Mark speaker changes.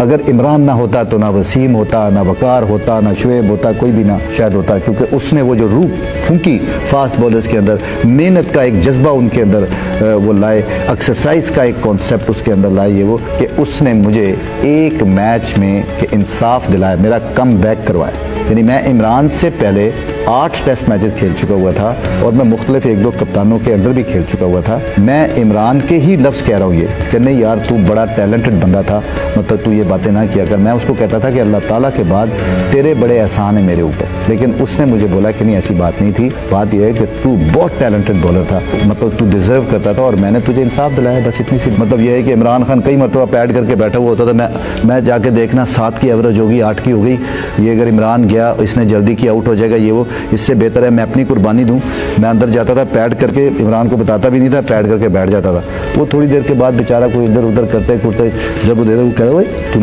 Speaker 1: अगर इमरान ना होता तो ना वसीम होता, ना वकार होता, ना शुएब होता, कोई भी ना शायद होता, क्योंकि उसने वो जो रूह फूंकी फास्ट बॉलर्स के अंदर, मेहनत का एक जज्बा उनके अंदर वो लाए, एक्सरसाइज का एक कॉन्सेप्ट उसके अंदर लाए, ये वो कि उसने मुझे एक मैच में के इंसाफ दिलाया, मेरा कम बैक करवाया। यानी मैं इमरान से पहले 8 टेस्ट मैचेस खेल चुका हुआ था और मैं मुख्तलिफ 1-2 कप्तानों के अंदर भी खेल चुका हुआ था। मैं इमरान के ही लफ्ज़ कह रहा हूँ ये कि नहीं यार तू बड़ा टैलेंटेड बंदा था, मतलब तू ये बातें ना किया कर। मैं उसको कहता था कि अल्लाह ताला के बाद तेरे बड़े एहसान है मेरे ऊपर, लेकिन उसने मुझे बोला कि नहीं ऐसी बात नहीं थी, बात यह है कि तू बहुत टैलेंटेड बॉलर था, मतलब तू डिजर्व करता था और मैंने तुझे इंसाफ दिलाया, बस इतनी सी। मतलब यह है कि इमरान खान कई मरतबा पैड करके बैठा हुआ होता था, मैं जाके देखना 7 की एवरेज होगी, 8 की हो गई, ये अगर इमरान गया इसने जल्दी की आउट हो जाएगा, ये वो, इससे बेहतर है मैं अपनी कुर्बानी दूं। मैं अंदर जाता था पैड करके, इमरान को बताता भी नहीं था, पैड करके बैठ जाता था। वो थोड़ी देर के बाद बेचारा कोई इधर उधर करते जब वो दे दे वो कह रहा भाई तूने